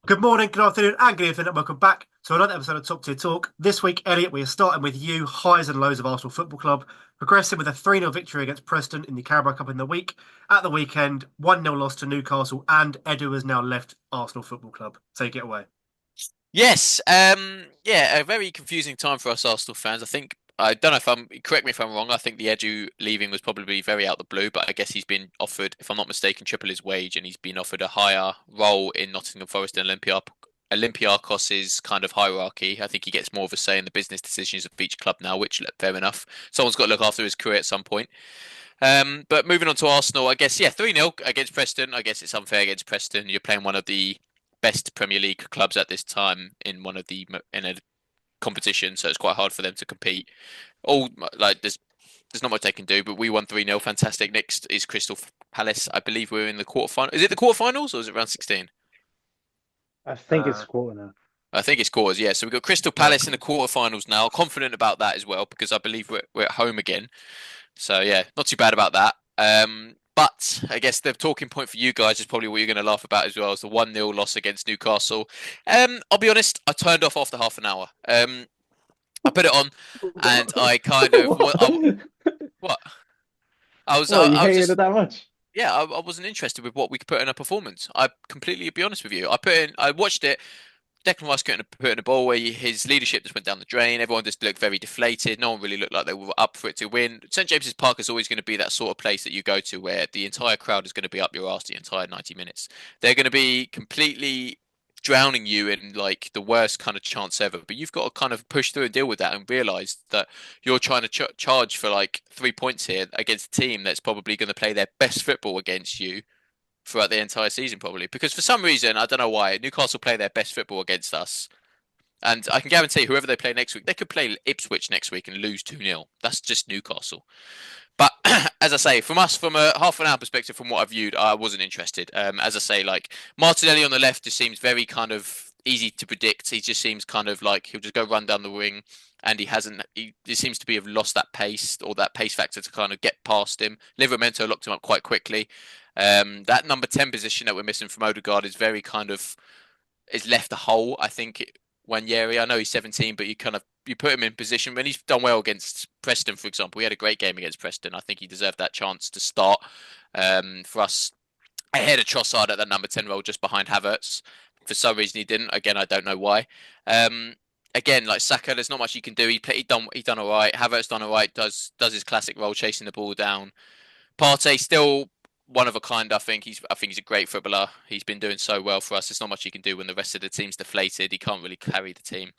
Good morning, good afternoon, and good evening, and welcome back to another episode of Top Tier Talk. This week, Elliot, we are starting with you, highs and lows of Arsenal Football Club, progressing with a 3-0 victory against Preston in the Carabao Cup in the week. At the weekend, 1-0 loss to Newcastle, and Edu has now left Arsenal Football Club. Take it away. Yes, yeah, a very confusing time for us Arsenal fans. I don't know if correct me if I'm wrong. I think the Edu leaving was probably very out the blue, but I guess he's been offered, if I'm not mistaken, triple his wage, and he's been offered a higher role in Nottingham Forest and Olympiakos's kind of hierarchy. I think he gets more of a say in the business decisions of each club now, which fair enough. Someone's got to look after his career at some point. But moving on to Arsenal, I guess, yeah, 3-0 against Preston. I guess it's unfair against Preston. You're playing one of the best Premier League clubs at this time in a competition, so it's quite hard for them to compete. All like there's not much they can do, but we won 3-0. Fantastic. Next is Crystal Palace. I believe we're in the quarterfinal. Is it the quarterfinals or is it round 16? I think it's Uh, quarter now. I think it's quarters, yeah. So we've got Crystal yeah, Palace in the quarterfinals now. Confident about that as well because I believe we're at home again. So yeah, not too bad about that. But I guess the talking point for you guys is probably what you're going to laugh about as well as the 1-0 loss against Newcastle. I'll be honest, I turned off after half an hour. I put it on and I kind of what I was What, you I was hated just it that much? yeah, I wasn't interested with what we could put in a performance. I completely be honest with you. I watched it. Declan Rice couldn't put in a ball where his leadership just went down the drain. Everyone just looked very deflated. No one really looked like they were up for it to win. St James's Park is always going to be that sort of place that you go to where the entire crowd is going to be up your arse the entire 90 minutes. They're going to be completely drowning you in like the worst kind of chance ever. But you've got to kind of push through and deal with that and realize that you're trying to charge for like 3 points here against a team that's probably going to play their best football against you throughout the entire season, probably. Because for some reason, I don't know why, Newcastle play their best football against us. And I can guarantee whoever they play next week, they could play Ipswich next week and lose 2-0. That's just Newcastle. But as I say, from a half an hour perspective, from what I viewed, I wasn't interested. As I say, like Martinelli on the left just seems very kind of easy to predict. He just seems kind of like he'll just go run down the wing, and he hasn't. He seems to be have lost that pace or that pace factor to kind of get past him. Livramento locked him up quite quickly. That number 10 position that we're missing from Odegaard is very kind of is left a hole. I think Wanyeri. I know he's 17, but you put him in position when he's done well against Preston, for example. He had a great game against Preston. I think he deserved that chance to start for us ahead of Trossard at that number 10 role just behind Havertz. For some reason he didn't. Again, I don't know why. Again, like Saka, there's not much he can do. He done all right. Havertz done all right. Does his classic role, chasing the ball down. Partey still one of a kind. I think he's a great footballer. He's been doing so well for us. There's not much he can do when the rest of the team's deflated. He can't really carry the team.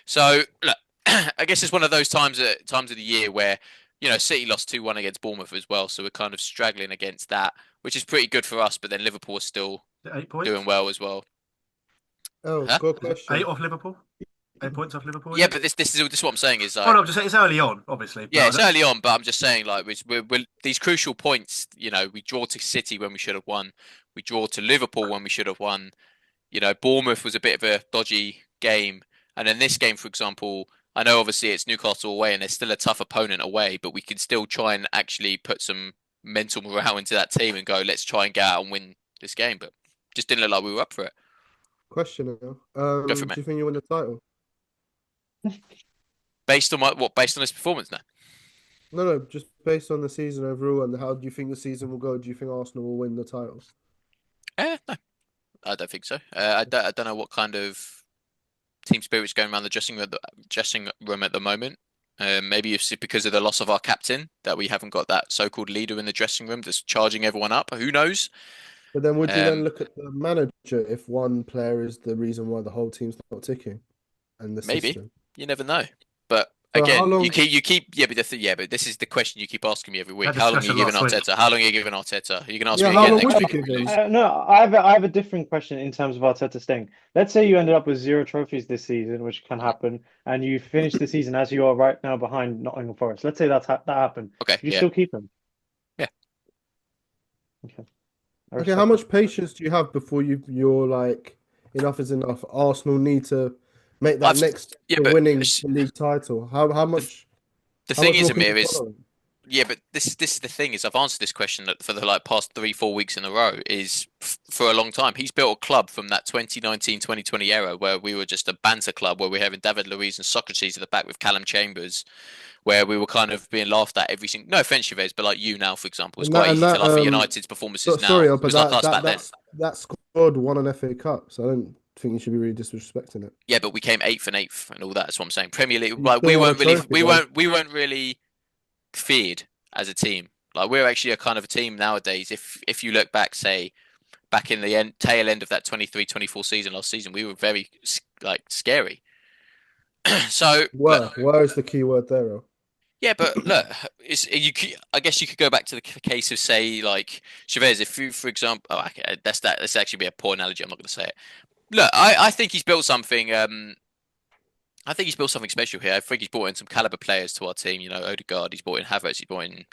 So look, I guess it's one of those times of the year where City lost 2-1 against Bournemouth as well. So we're kind of struggling against that, which is pretty good for us. But then Liverpool is still 8 points. doing well as well. Oh, Huh? good Is it 8 question. off Liverpool? 8 points off Liverpool, is Yeah, it? but this is what I'm saying is Oh like no, I'm just saying it's early on, obviously. yeah, But it's early on, but I'm just saying like we're these crucial points. We draw to City when we should have won. We draw to Liverpool when we should have won. Bournemouth was a bit of a dodgy game. And then this game, for example, I know obviously it's Newcastle away and they're still a tough opponent away, but we can still try and actually put some mental morale into that team and go, let's try and get out and win this game. But just didn't look like we were up for it. Question now. Go for it, Do mate. you think you win the title? Based on what? Based on this performance now? No, no, just based on the season overall and how do you think the season will go? Do you think Arsenal will win the title? No, I don't think so. I don't know what kind of team spirit's going around the dressing room at the moment. Maybe it's because of the loss of our captain that we haven't got that so-called leader in the dressing room that's charging everyone up. Who knows? But then would you then Um, look at the manager if one player is the reason why the whole team's not ticking and the maybe system? you never know. But So how again, long? you keep yeah, but this is the question you keep asking me every we had week. this How long are you discussion giving last week. Arteta? How long are you giving Arteta? Are you gonna ask Yeah, me how again long next would you week if give we him? lose? No, I have a different question in terms of Arteta staying. Let's say you ended up with zero trophies this season, which can Mhm. happen, and you finish the season as you are right now behind Nottingham Forest. Let's say that happened. Okay, You yeah, still keep him. yeah. Okay, I Okay, how respect that. much patience do you have before you're like enough is enough? Arsenal need to make that I've next step yeah, to but winning the league title. How the, much the how thing much is, more can you Amir, is tolerate? Yeah, but this is the thing is I've answered this question for the like past 3-4 weeks in a row is for a long time. He's built a club from that 2019-2020 era where we were just a banter club where we were having David Luiz and Socrates at the back with Callum Chambers, where we were kind of being laughed at every single. No offense, Chavez, but like you now, for example, it's And quite that and easy to that laugh at United's performances now. sorry, It but was like us back then. that squad won an FA Cup, so I don't think you should be really disrespecting it. Yeah, but we came eighth and eighth and all that. That's what I'm saying. Premier League, You like still won a trophy, though. we weren't really feared as a team. Like we're actually a kind of a team nowadays. If you look back, say back in the tail end of that 23-24 season last season, we were very like scary. So look, Where is the key word there, Earl? yeah, but look, I guess you could go back to the case of say like Chavez. If you, for example, oh, okay, that's actually be a poor analogy. I'm not going to say it. Look, I think he's built something. I think he's built something special here. I think he's brought in some caliber players to our team. You know, Odegaard. He's brought in Havertz.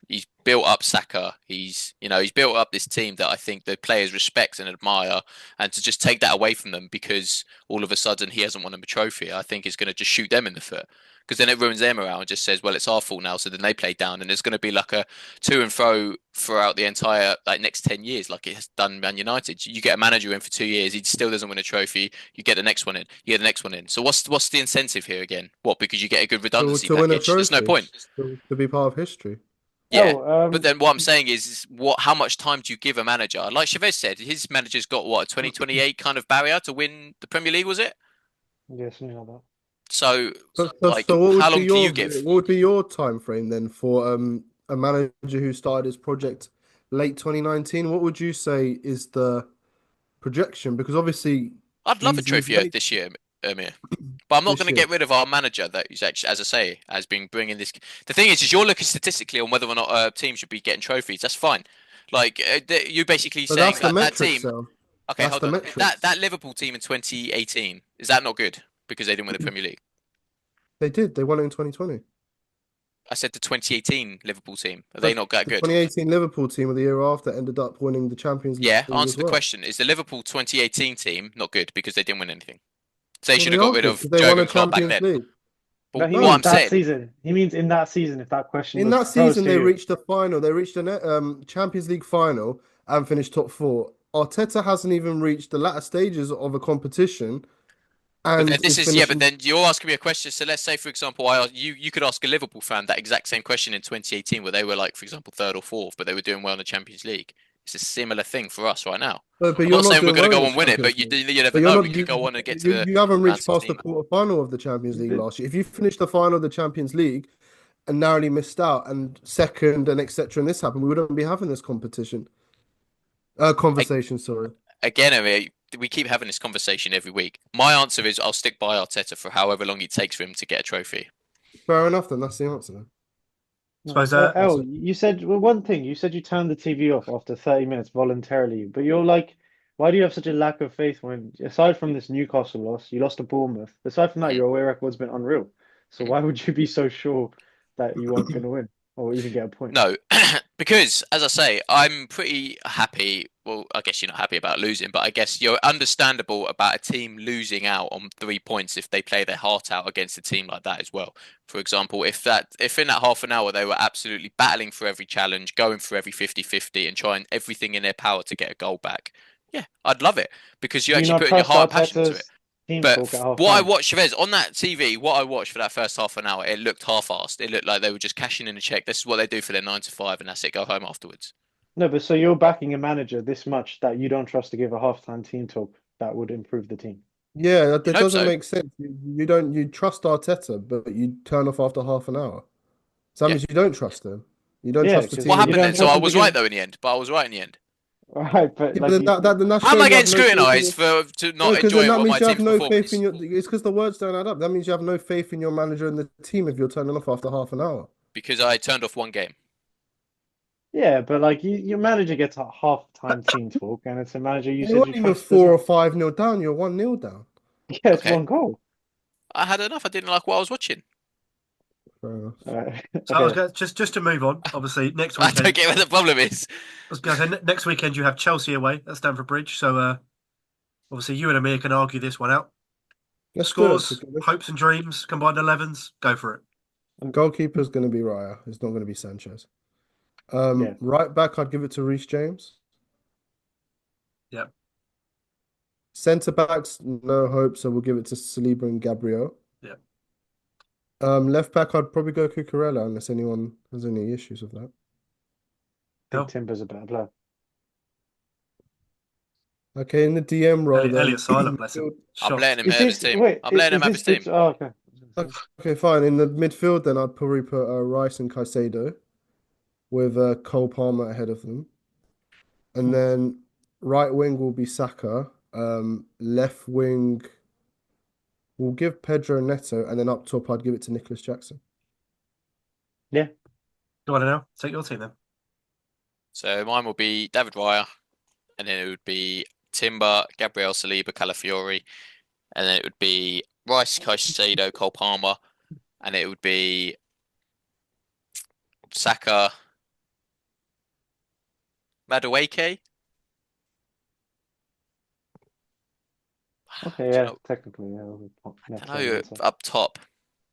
He's built up Saka. He's built up this team that I think the players respect and admire. And to just take that away from them because all of a sudden he hasn't won a trophy, I think is going to just shoot them in the foot. Because then it ruins their morale and just says, well, it's our fault now. So then they play down, and there's going to be like a to and fro throughout the entire like next 10 years, like it has done Man United. You get a manager in for 2 years, he still doesn't win a trophy. You get the next one in, you get the next one in. So what's the incentive here again? What? Because you get a good redundancy To win a package. There's no trophy, point. to be part of history. Yeah, Oh, but then what I'm saying is what? How much time do you give a manager? Like Chavez said, his manager's got what a 2028 kind of barrier to win the Premier League, was it? yeah, something like that. So like, So what how would be long do your you give? what would be your time frame then for a manager who started his project late 2019? What would you say is the projection? Because obviously I'd love a he's trophy late this year, Amir. But I'm not this going to year. get rid of our manager that is actually, as I say, has been bringing this. The thing is you're looking statistically on whether or not a team should be getting trophies. That's fine. Like you're basically But saying that's the that metrics, team. though. Okay, That's hold the on. metrics. That Liverpool team in 2018 is that not good because they didn't win the Premier League? They did. They won it in 2020. I said the 2018 Liverpool team. Are they But not that the good? 2018 Liverpool team of the year after ended up winning the Champions Yeah. League Answer as the well. question: is the Liverpool 2018 team not good because they didn't win anything? So they Well, should they have got are rid good of because they won a Jurgen Klopp back Champions then. League. No, But he what means I'm that saying, season. He means in that season, if that question In was that posed season, to they you. reached the final. They reached the Champions League final and finished top four. Arteta hasn't even reached the latter stages of a competition but then and this is is yeah. But finishing. then you're asking me a question. So let's say, for example, you could ask a Liverpool fan that exact same question in 2018, where they were like, for example, third or fourth, but they were doing well in the Champions League. It's a similar thing for us right now. But I'm you're not not saying we're doing going to well in go the and win it, Champions but League. you never But you're know. not We could go on and get to you haven't round reached past the 16. quarterfinal of the Champions League last year. If you finished the final of the Champions League and narrowly missed out and second and etc. and this happened, we wouldn't be having this competition. Conversation, sorry. Again, I mean, we keep having this conversation every week. My answer is I'll stick by Arteta for however long it takes for him to get a trophy. Fair enough, then that's the answer. Then. Suppose El, you said well, one thing. You said you turned the TV off after 30 minutes voluntarily, but you're like, why do you have such a lack of faith when, aside from this Newcastle loss, you lost to Bournemouth. Aside from that, Mhm, your away record's been unreal. So mhm. why would you be so sure that you weren't going to win or even get a point? No, because as I say, I'm pretty happy. Well, I guess you're not happy about losing, but I guess you're understandable about a team losing out on 3 points if they play their heart out against a team like that as well. For example, if in that half an hour they were absolutely battling for every challenge, going for every 50-50 and trying everything in their power to get a goal back, yeah, I'd love it because you're Do you actually not putting your trust heart and passion into it. Arteta's team But talk at half what I time? watched, Chavez, on that TV, what I watched for that first half an hour, it looked half-assed. It looked like they were just cashing in a check. This is what they do for their 9 to 5, and that's it. Go home afterwards. No, but so you're backing a manager this much that you don't trust to give a halftime team talk that would improve the team. Yeah, that, You'd that hope doesn't so. make sense. You trust Arteta, but you turn off after half an hour. So that Yeah. means you don't trust him. You don't Yeah, trust the because What team. you happened then? don't So trust I him to was right give. though in the end. But I was right in the end. All right, but Yeah, like but then that's How am showing I you have getting no faith in scrutinised your. to No, not because then enjoying that what my means you have team's no performance faith in is? your. It's because the words don't add up. That means you have no faith in your manager and the team if you're turning off after half an hour. Because I turned off one game. yeah, but like your manager gets a halftime team talk, and it's a manager you And you said you weren't even trust as 4 or well. 5-0 down. You're 1-0 down. Yeah, it's Okay, one goal. I had enough. I didn't like what I was watching. Fair enough. so I was Okay. going just to move on. Obviously, next I don't weekend. get what the problem is. I was going to say next weekend you have Chelsea away at Stamford Bridge. So obviously you and Amir can argue this one out. Let's do it. Scores, hopes and dreams, combined 11s. Go for it. Goalkeeper's going to be Raya. It's not going to be Sanchez. Yeah. Right back, I'd give it to Reece James. Yeah. Centre backs, no hope, so we'll give it to Saliba and Gabriel. Yeah. Left back, I'd probably go Cucurella unless anyone has any issues with that. I think No. Timber's a better player. Okay, in the DM role Elliot then. Silent, bless him. midfield- I'm Shocked. letting him Is have his this team. wait? I'm letting him Is have this his team. good? Oh, okay. Okay, fine. In the midfield, then I'd probably put Rice and Caicedo with Cole Palmer ahead of them. And Hmm. then right wing will be Saka. Left wing will give Pedro Neto, and then up top I'd give it to Nicholas Jackson. Yeah. Go on now. Take your team then. So mine will be David Raya, and then it would be Timber, Gabriel Saliba, Calafiori, and then it would be Rice, Caicedo, Cole Palmer, and it would be Saka, Madueke. Okay. Do you Yeah. know? Technically, yeah. I don't Neto and know. Neto. Up top,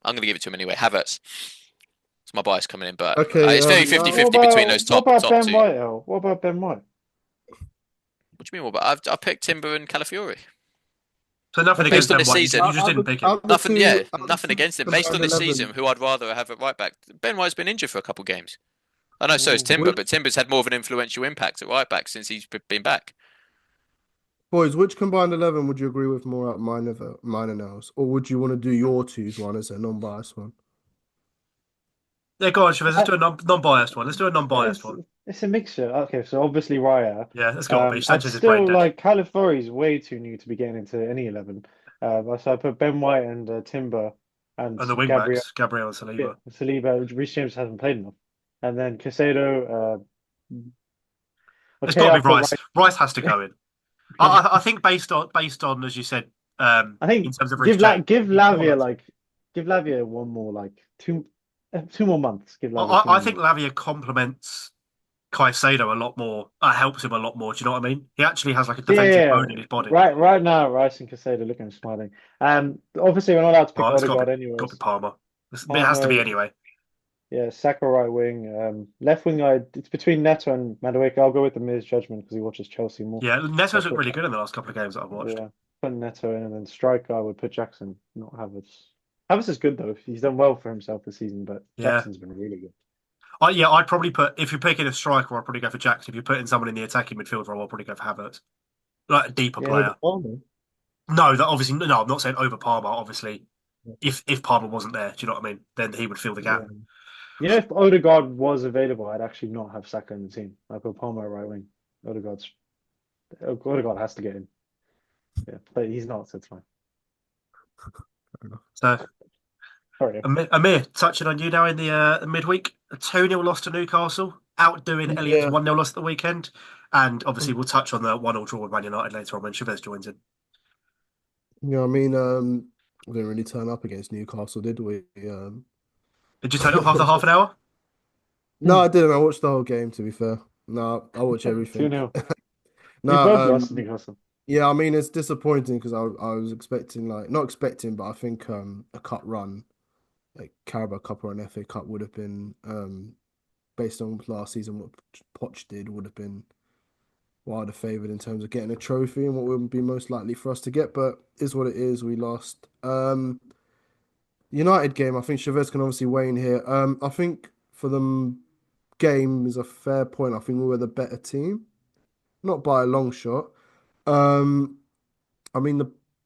I'm going to give it to him anyway. Havertz. It's my bias coming in, but Okay, it's very What 50-50 between those top about Ben two. White? El? What about Ben White? What do you mean? What? But I've picked Timber and Calafiori So nothing okay. against based on Ben this White. season. You just didn't pick him. Out of the Nothing. Yeah, two, out of the nothing two against him. Based on combined this season, 11, who I'd rather have at right back. Ben White's been injured for a couple games. I know so is Mm. Timber, which but Timber's had more of an influential impact at right back since he's been back. boys, which combined 11 would you agree with more out of mine and ours, or would you want to do your twos one as a non-biased one? Yeah, go on, Chavez. Let's Uh, do a non-biased one. Let's do a non-biased It's one. it's a mixture. Okay, so obviously Raya. Yeah, that's got to be. I'd Sanchez is brain still dead. like Calafiori's way too new to be getting into any 11. So I put Ben White and Timber and And the wing Gabriel. backs, Gabriel and Yeah, Saliba. Saliba. Reece James hasn't played enough, and then Caicedo. It's Okay, got to I'll be put Rice. Rice. Rice has to go in. I think based on as you said, I in think terms of Reece James, Give he's got Lavia to. give Lavia one more two more months. Give Lavia two I more think months. Lavia complements Caicedo a lot more. Helps him a lot more. Do you know what I mean? He actually has like a So defensive bone in his body. right now, Rice and Casado looking and smiling. Obviously we're not allowed to pick Oh, it's Odegaard got to be anyways. Palmer. It has to be Palmer, anyway. yeah, Saka right wing. Left wing, it's between Neto and Madueke. I'll go with the Miz judgment because he watches Chelsea more. Yeah, So I'll Neto's looked put really good in the last couple of games that I've watched. yeah, put Neto in, and then striker I would put Jackson, not Havertz. Havertz is good though. He's done well for himself this season, but Yeah. Jackson's been really good. I'd probably put if you're picking a striker, I'd probably go for Jackson. If you're putting someone in the attacking midfield role, I'll probably go for Havertz, like a deeper Yeah, over player. Palmer. No, that obviously no. I'm not saying over Palmer. Obviously, if Palmer wasn't there, do you know what I mean? Then he would fill the yeah. gap. You know, if Odegaard was available, I'd actually not have Saka in the team. I'd put Palmer at right wing. Odegaard has to get in. Yeah, but he's not, so it's fine. So Sorry. Amir, touching on you now in the midweek, a 2-0 loss to Newcastle, outdoing Elliot's Yeah. 1-0 loss at the weekend, and obviously we'll touch on the 1-0 draw with Man United later on when Chavez joins in. Yeah, I mean, we didn't really turn up against Newcastle, did we? Did you turn it off after half an hour? No, I didn't. I watched the whole game, to be fair. No, I watch 2 everything. 0 No, You both lost to Newcastle. yeah, I mean, it's disappointing because I was expecting, like, not expecting, but I think a cup run, like Carabao Cup or an FA Cup would have been, based on last season, what Poch did would have been wilder favoured in terms of getting a trophy and what would be most likely for us to get, but is what it is. We lost. United game, I think Chavez can obviously weigh in here. I think for the game is a fair point. I think we were the better team, not by a long shot. Um, I mean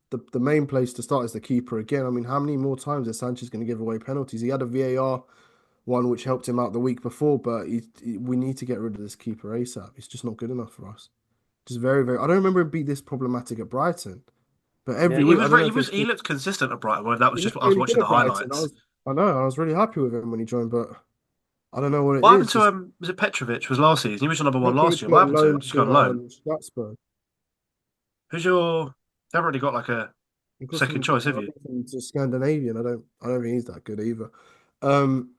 the main place to start is the keeper again. I mean, how many more times is Sanchez going to give away penalties? He had a VAR one which helped him out the week before, but we need to get rid of this keeper ASAP. It's just not good enough for us. Just very, very. I don't remember him being this problematic at Brighton, but Yeah. every He week was I don't very, know he if was it's he looked consistent at Brighton. Well, that was he just looked what I was really watching good the at Brighton. highlights. I know I was really happy with him when he joined, but I don't know what it What happened is. to Just was it Petrovic? Was last season? He was your number one last Petrovic year. What got happened to him? loaned Just got on to loan. Strasbourg. Who's your? They haven't really got like a second choice, have you? To Scandinavian. I don't think he's that good either. Um,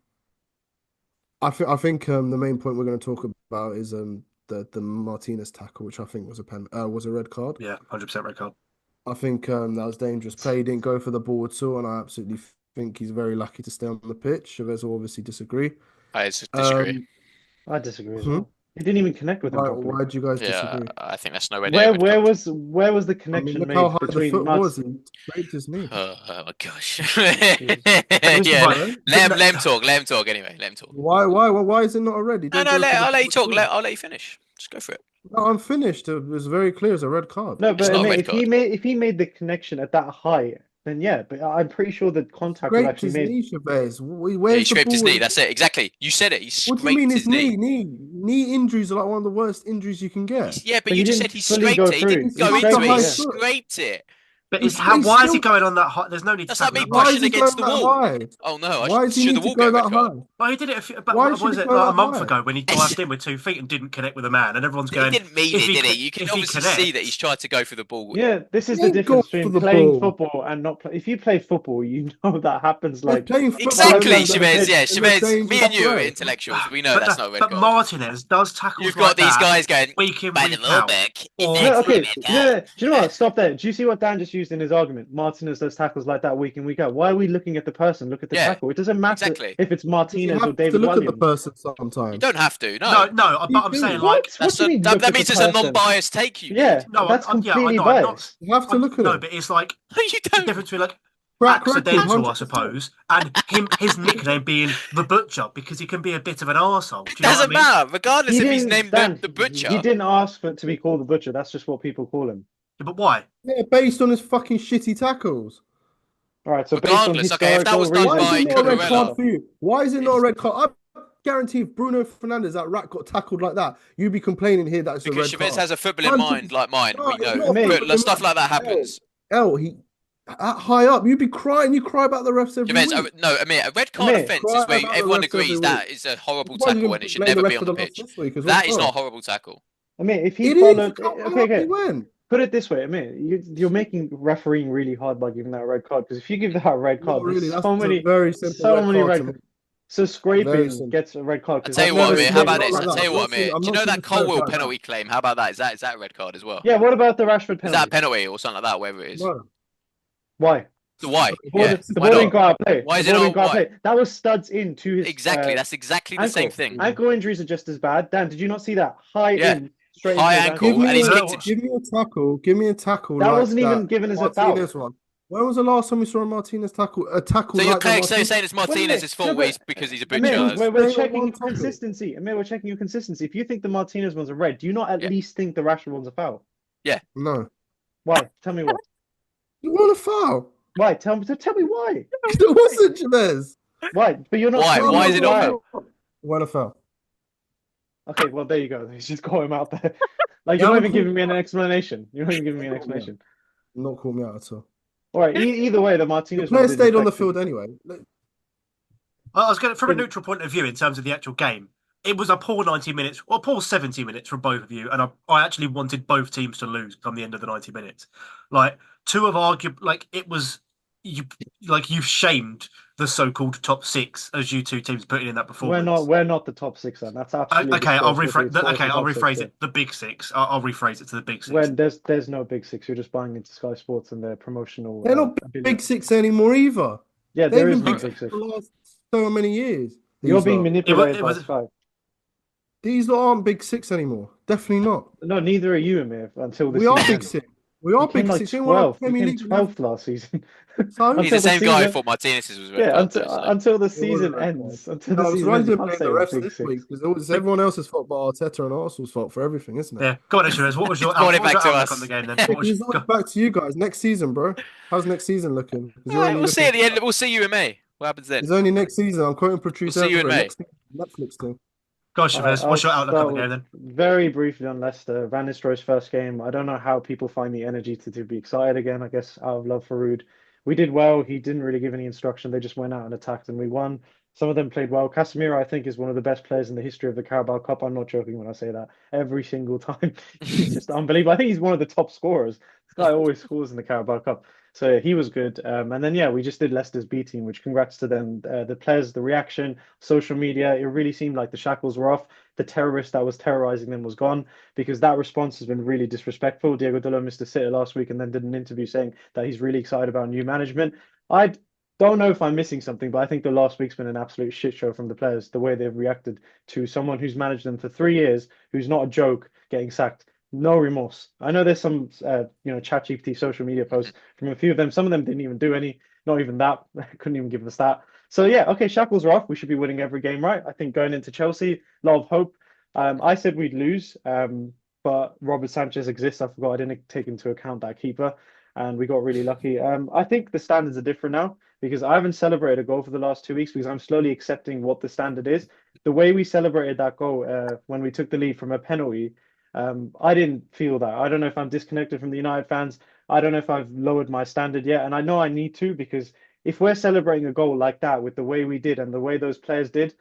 I think the main point we're going to talk about is the Martinez tackle, which I think was a red card. Yeah, 100% red card. I think that was dangerous play. He didn't go for the ball at all, and I absolutely think he's very lucky to stay on the pitch. Chavez will obviously disagree. I disagree. I disagree as Hmm? well. He didn't even connect with him properly. Why do you guys Yeah, disagree? I think that's nowhere near a red card. Where was the I mean, connection look how made high the between foot was. Mats? He scraped his knee. Oh my gosh. Jesus. Yeah, Right. let him talk. Let him talk anyway. Let him talk. Why is it not a red? He No, didn't no, go for the I'll let ball you at talk. all. I'll let you finish. Just go for it. No, I'm finished. It was very clear as a red card. No, It's but I not a mean, red card. if he made the connection at that height, then yeah. But I'm pretty sure the contact was Scraped actually his made. knee, Chavez. Yeah, he Where's the scraped his ball? knee. That's it. Exactly. You said it. He What do you mean scraped his his knee. knee? Knee injuries are like one of the worst injuries you can get. Yeah, but But you he just didn't said he fully scraped go it. He through. didn't He go It's such a into scraped it. it, He high yeah. foot. scraped it. But He's, how? he's Why is he still. going on that high? There's no need to That's like tackle me that high. Why is pushing he against going the that wall. high? Oh no, Why does he should need the to wall get go a red that card? high? Well, he did it about Why what should was he it go like a that month high? ago when he dived in with 2 feet and didn't connect with a man, and everyone's He going, didn't mean if it, he did he? You can if he obviously see that he's connects, tried to go for the ball. Yeah, this is He the ain't go difference for between the playing ball. football and not play. If you play football, you know that happens They're like playing football five Exactly, times on the Chavez. pitch. Yeah, in a Chavez. Me and dangerous you are way. intellectuals. We know that's not a red but card. Martinez does tackles You've got like these that guys going week in by the week law out, book. It or No, makes it a okay, red no, card. no. Do you know what? Stop there. Do you see what Dan just used in his argument? Martinez does tackles like that week in, week out. Why are we looking at the person? Look at the Yeah, tackle. It doesn't matter exactly. if it's Because you Martinez or have to David look at the Williams. person You sometimes. don't have to. No, no. But You I'm saying do. like What do you mean look that at the means it's a person? non-biased take you made. Yeah, no, that's yeah, I completely know. I'm not. biased. You have to look at No, it. but it's like No, you the don't. difference between like Track record, accidental, I 100%. suppose, and his nickname being the Butcher because he can be a bit of an arsehole. Do It you know what I doesn't mean? matter, regardless He if he's didn't, named Dan, the he butcher. didn't ask for it to be called the butcher. That's just what people call him. Yeah, but why? Yeah, based on his fucking shitty tackles. All right, so based on Regardless, okay, if that historical was done Why is reasons, it by you not a red shouldn't card Cucurella, stop. for you? Why is it not a red card? I guarantee if Bruno Fernandes, that rat, got tackled like that, you'd be complaining here that it's a because red Chavez card. has a footballing mind 100%. like mine, No, we it's know. not a Mate, football. Stuff like that L, happens. he high up, you'd be crying. You cry about the refs every Chavez, week. no, Amir, a red card Amir, offence Cry is where about the everyone refs every agrees week. that is a horrible Why are you tackle going and it to should blame the never be refs on for the the loss pitch. this week as That is well? not a horrible tackle. Amir, if he It is. followed, Look how okay, up he okay, went. put it this way, Amir, you're making refereeing really hard by giving that a red card because if you give that a red Not card, really. there's That's a very simple so red many card red to me. cards. So Very scraping simple. gets a red card I because tell I've you what, never Amir, how seen about it this? like I that. tell that. you what, Amir. I'm Do you not know seeing that the fair Colwill like that. penalty claim? How about that? Is that a red card as well? Yeah, what about the Rashford Is that a penalty? penalty or something like that, whatever it is? No. Why? So why? The Yeah, ball why didn't not? go out of play. Why The is it ball didn't not go out of why? play. That was studs in to his Exactly, that's exactly the same ankle. thing. Ankle injuries are just as bad. Dan, did you not see that? High Yeah, in, straight high into his ankle, ankle. and he's kicked it. Give me a tackle. Give me a tackle That like wasn't even that given as a foul. Martinez one. When was the last time we saw a Martinez tackle? A tackle So you're like the saying Martinez? it's Wait a minute. Martinez's fault No, but because he's a Amir, butcher? He's we're playing on checking one your tackle. consistency. Amir, we're checking your consistency. If you think the Martinez one's a red, do you not at Yeah. least think the Rashford one's a foul? Yeah. No. Why? Tell me why. You want a foul? Why? Tell me why. It wasn't Jabez. Why? But you're not Why? telling Why me is it not why. foul? What a foul. Okay, well there you go. He's just got him out there. Like You you're not haven't even giving called me me an out. explanation. You're not even giving me an Not called me out. explanation. Not called me out at all. All right. Either way, the The Martinez one player didn't stayed on the affect him. field anyway. I was going from a Didn't- neutral point of view in terms of the actual game. It was a poor 90 minutes, or poor 70 minutes from both of you, and I actually wanted both teams to lose come the end of the 90 minutes. Like two have argued, like it was you, like you shamed the so-called top six as you two teams putting in that performance. We're not the top six then. That's absolutely Okay, I'll disgraceful rephrase. to call us Okay, the I'll top six, rephrase yeah. it. The big six. I'll rephrase it to the big six. When there's no big six, you're just buying into Sky Sports and their promotional They're not big ability. six anymore either. Yeah, They've there is been no big big six six. for the last so many years. You're These being lot. manipulated it by was- Sky. These lot aren't big six anymore. Definitely not. No, neither are you, Amir, until the We are season big ends. six. We You are came big like six. We won our 12th. You Premier came League. We have- 12th last season. So? He's Until the same guy who season, thought Martinez's was a red yeah, card, though, so. until the It was a season red card. ends. Until I the was season right ends, to you can't blame say the it's refs big this six. week because it was everyone else's fault but Arteta and Arsenal's fault for everything, isn't it? Yeah, go on, Ishmael. What was your Brought it what was back your to outlook us. on the game then? Yeah, What was It's always back to you guys next season, bro. How's next season looking? Because you're Alright, only we'll see at the looking. end. We'll see you in May. What happens then? It's only next season. I'm quoting Patrice We'll see you in Evra. May. Next Netflix thing. Gosh, All right, Chavez, what's I'll your outlook on start the with game then? very briefly on Leicester. Van Nistelrooy's first game. I don't know how people find the energy to be excited again. I guess out of love for Rude. We did well. He didn't really give any instruction. They just went out and attacked, and we won. Some of them played well. Casemiro, I think, is one of the best players in the history of the Carabao Cup. I'm not joking when I say that. Every single time, he's just unbelievable. I think he's one of the top scorers. This guy always scores in the Carabao Cup. So yeah, he was good. And then yeah, we just did Leicester's B team, which congrats to them. The players, the reaction, social media, it really seemed like the shackles were off. The terrorist that was terrorizing them was gone because that response has been really disrespectful. Diego Dolo missed a sitter last week and then did an interview saying that he's really excited about new management. don't know if I'm missing something, but I think the last week's been an absolute shit show from the players. The way they've reacted to someone who's managed them for 3 years, who's not a joke, getting sacked. No remorse. I know there's some, ChatGPT social media posts from a few of them. Some of them didn't even do any, not even that. Couldn't even give a stat. So yeah, okay, shackles are off. We should be winning every game, right? I think going into Chelsea, a lot of hope. I said we'd lose, but Robert Sanchez exists. I forgot I didn't take into account that keeper, and we got really lucky. I think the standards are different now because I haven't celebrated a goal for the last 2 weeks because I'm slowly accepting what the standard is. The way we celebrated that goal when we took the lead from a penalty, I didn't feel that. I don't know if I'm disconnected from the United fans. I don't know if I've lowered my standard yet, and I know I need to because if we're celebrating a goal like that with the way we did and the way those players did,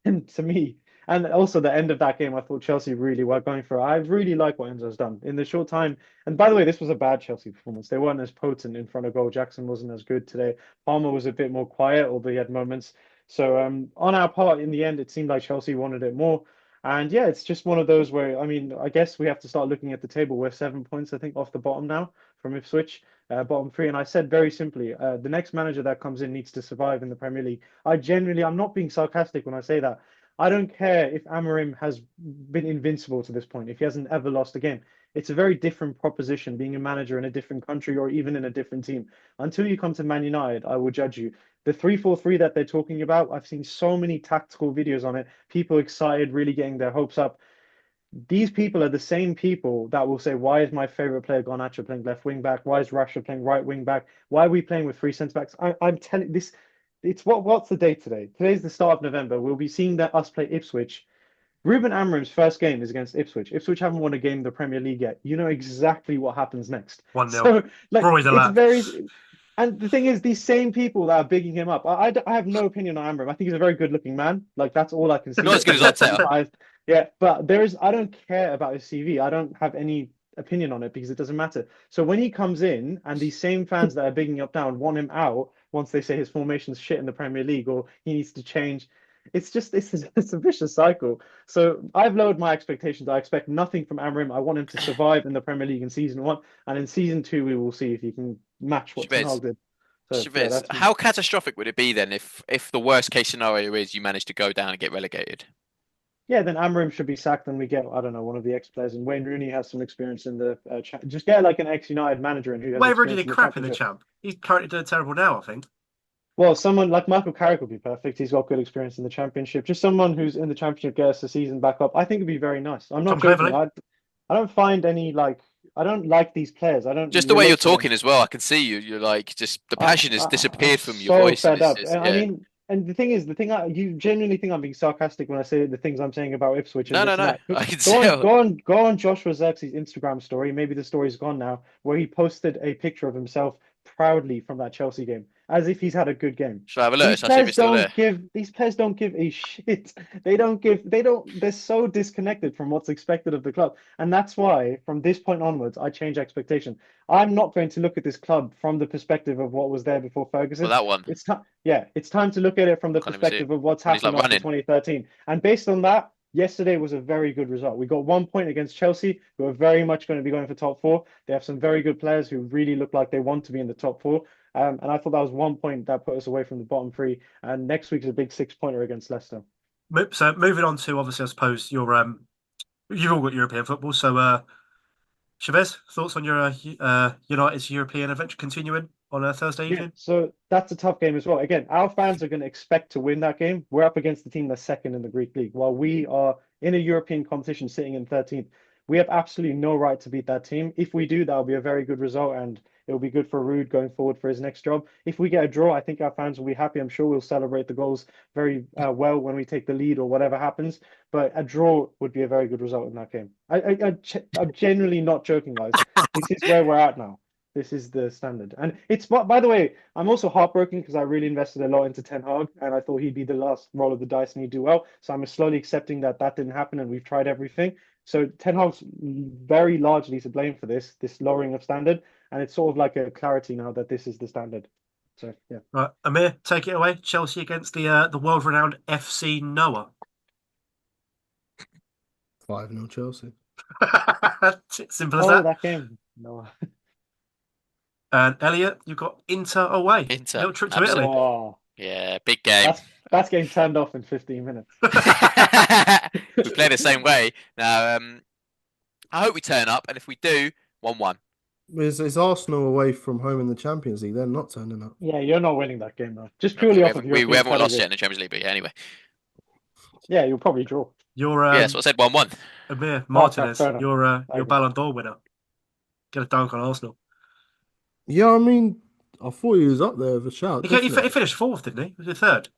and to me, and also the end of that game, I thought Chelsea really were going for it. I really like what Enzo's done in the short time. And by the way, this was a bad Chelsea performance. They weren't as potent in front of goal. Jackson wasn't as good today. Palmer was a bit more quiet, although he had moments. So on our part, in the end, it seemed like Chelsea wanted it more. And yeah, it's just one of those where, I mean, I guess we have to start looking at the table. We're 7 points, I think, off the bottom now from Ipswich, bottom three. And I said very simply, the next manager that comes in needs to survive in the Premier League. I'm not being sarcastic when I say that. I don't care if Amorim has been invincible to this point, if he hasn't ever lost a game. It's a very different proposition being a manager in a different country or even in a different team. Until you come to Man United, I will judge you. The 3-4-3 that they're talking about, I've seen so many tactical videos on it, people excited, really getting their hopes up. These people are the same people that will say, why is my favorite player Garnacho playing left wing back? Why is Rashford playing right wing back? Why are we playing with three centre backs? I'm telling this, it's what's the date today? Today's the start of November. We'll be seeing that us play Ipswich. Ruben Amorim's first game is against Ipswich. Ipswich haven't won a game in the Premier League yet. You know exactly what happens next. 1-0. So, like, Roy the it's lap. very. And the thing is, these same people that are bigging him up, I have no opinion on Amorim. I think he's a very good-looking man. Like, that's all I can see. Not as good as That's Arteta. yeah, but I don't care about his CV. I don't have any opinion on it because it doesn't matter. So when he comes in and these same fans that are bigging up down want him out once they say his formation's shit in the Premier League or he needs to change, it's a vicious cycle. So I've lowered my expectations. I expect nothing from Amorim. I want him to survive in the Premier League in season one, and in season two we will see if he can match what Ten Chavez, Hag did. So yeah, Chavez, that's me. how catastrophic would it be then if the worst case scenario is you manage to go down and get relegated? Yeah, then Amorim should be sacked, and we get I don't know one of the ex-players. And Wayne Rooney has some experience in the just get like an ex-United manager and who has Wayne Rooney experience did in the crap in the Championship. champ. He's currently doing terrible now, I think. Well, someone like Michael Carrick would be perfect. He's got good experience in the Championship. Just someone who's in the Championship gets the season back up. I think it'd be very nice. I'm not Tom joking. Cleverley. I don't find any like I don't like these players. I don't Just the way you're relate to them. talking as well, I can see you. You're like just the passion has I'm disappeared from your so voice, and fed it's up. just And I yeah. mean, and the thing is, you genuinely think I'm being sarcastic when I say the things I'm saying about Ipswich and No, no, this and no. that. I can Go on, tell. go on Joshua Xerxes' Instagram story. Maybe the story's gone now, where he posted a picture of himself proudly from that Chelsea game, as if he's had a good game. Shall I have a look? I'll see if it's still there. These players don't give a shit. They're so disconnected from what's expected of the club. And that's why from this point onwards, I change expectation. I'm not going to look at this club from the perspective of what was there before Well, Ferguson. that one. It's time, yeah, it's time to look at it from the Can't even see it. perspective of what's When he's happened like after running. 2013. And based on that, yesterday was a very good result. We got 1 point against Chelsea, who are very much going to be going for top four. They have some very good players who really look like they want to be in the top four. And I thought that was 1 point that put us away from the bottom three. And next week's a big 6 pointer against Leicester. So moving on to obviously, I suppose you've all got European football. So Chavez, thoughts on your United's European adventure continuing on a Thursday Yeah, evening? so that's a tough game as well. Again, our fans are going to expect to win that game. We're up against the team that's second in the Greek league, while we are in a European competition sitting in 13th. We have absolutely no right to beat that team. If we do, that'll be a very good result, and it'll be good for Ruud going forward for his next job. If we get a draw, I think our fans will be happy. I'm sure we'll celebrate the goals very well when we take the lead or whatever happens. But a draw would be a very good result in that game. I'm genuinely not joking, guys. This is where we're at now. This is the standard. And it's, by the way, I'm also heartbroken because I really invested a lot into Ten Hag and I thought he'd be the last roll of the dice and he'd do well. So I'm slowly accepting that that didn't happen and we've tried everything. So Ten Hag's very largely to blame for this lowering of standard. And it's sort of like a clarity now that this is the standard. So, yeah. Right, Amir, take it away. Chelsea against the world-renowned FC Noah. 5-0 Chelsea. Simple as Oh, that. that game. No. And Elliot, you've got Inter away. Inter, Little trip to absolutely. Italy. Oh, Yeah, big game. that's getting turned off in 15 minutes. We play the same way. Now, I hope we turn up, and if we do, 1-1. It's Arsenal away from home in the Champions League. They're not turning up. Yeah, you're not winning that game though. Just Okay, purely we off of haven't, we European haven't lost pedigree. yet in the Champions League, but yeah, anyway. Yeah, you'll probably draw. You're Yeah, so I said 1-1. Amir Okay, Martinez. fair enough. You're I your agree. Ballon d'Or winner. Get a dunk on Arsenal. Yeah, I mean, I thought he was up there with a shout. He Definitely. finished fourth, didn't he? Was he third?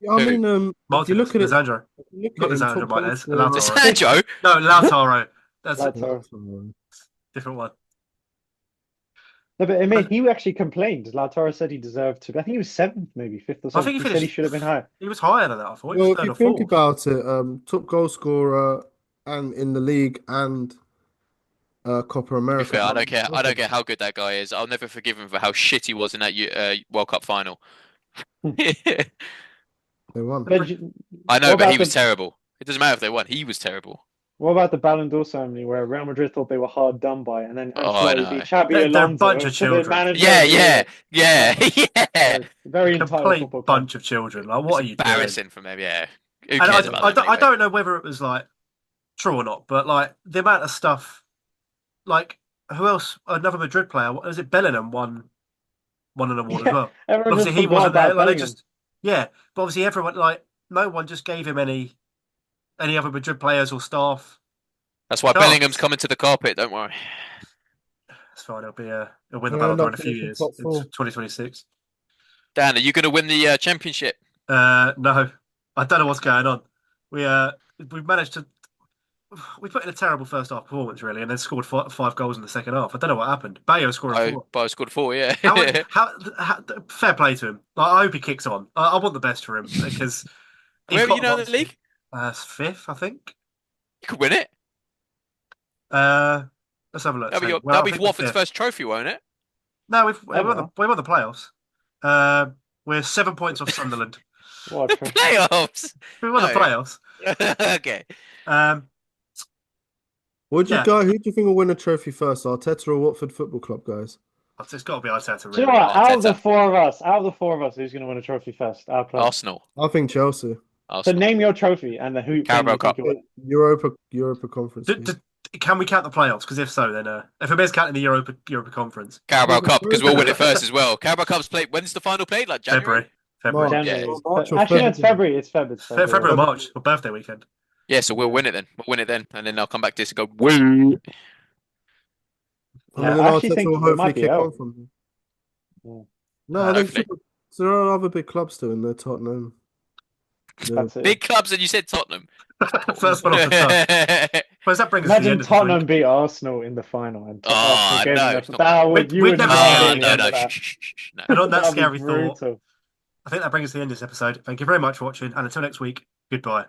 Yeah, I Who? mean, if you Martinez. look at it, Lisandro. if you look Not at him, Lisandro top goal Martinez. scorer. Lautaro. Sancho? No, Lautaro. That's a Lautaro. different one. No, but I mean, he actually complained. Lautaro said he deserved to. I think he was seventh, maybe fifth or I think something. he He said he finished. should have been higher. He was higher than that. I thought he Well, was if third you or think fourth. about it, top goal scorer and in the league and Copa To be America. fair, I don't care. I don't care how good that guy is. I'll never forgive him for how shit he was in that World Cup final. They won. But you- I know, what but about he was the terrible. It doesn't matter if they won. He was terrible. what about the Ballon d'Or ceremony where Real Madrid thought they were hard done by, and then Oh, I Ancelotti know. beat Xabi They're a Alonso bunch of to the children. manager Yeah, of yeah, Europe. yeah. Very A entitled complete football club. bunch of children. Like, what are you doing? Embarrassing from him, yeah. Who And cares about them I anyway? don't know whether it was like true or not, but like the amount of stuff, like who else? Another Madrid player. Was it Bellingham won an award as Yeah, well? everyone Obviously just he forgot wasn't there. about Like they Bellingham. just but obviously everyone like no one just gave him any other Madrid players or staff. That's why No. Bellingham's coming to the carpet, don't worry. It's fine. He'll win the He'll Ballon end d'Or up in a few finishing years. top It's four. 2026. Dan, are you going to win the championship? No, I don't know what's going on. We managed to. We put in a terrible first half performance, really, and then scored five goals in the second half. I don't know what happened. Bayo scoring four. Bo scored 4, yeah. How fair play to him. Like, I hope he kicks on. I want the best for him because he's Where are got you now in the league? fifth, I think. You could win it. Let's have a look. That'll be, So, that'll I be think we're Watford's fifth. first trophy, won't it? No, we Ever. won the playoffs. We're 7 points off Sunderland. What? The playoffs. We won the No. playoffs. Okay. Who do Yeah. you think will win a trophy first, Arteta or Watford Football Club, guys? It's got to be Arteta, Do you really. know what? Out of the Arteta. four of us, who's going to win a trophy first? Our club. Arsenal. I think Chelsea. So Arsenal. name your trophy and the who. Carabao you think Cup. you win. Europa Conference. Can we count the playoffs? Because if so, then if Amir's counting the Europa Conference, Carabao Cup, because we'll win it first as well. Carabao Cup's played. When's the final played? Like January? February. March. January. Yeah. March or Actually, no, it's February. February. It's February. February or March, or birthday weekend. Yeah, so we'll win it then. We'll win it then, and then I'll come back to this and go, woo. And Yeah, then I actually Arteta think will it hopefully might be kick out. on from there. Yeah. No, they hopefully. should. So there are other big clubs still in there, Tottenham. Yeah. That's it. Big clubs, and you said Tottenham. First one off the top. Well, does that bring us to the Imagine end of Tottenham this beat Arsenal in the final, and Oh, Arsenal gave no, them stop that would you We'd would never not see hear it. the no, end no, of that. no. week. And on that That'd be scary thought, brutal. I think that brings us to the end of this episode. Thank you very much for watching, and until next week, goodbye.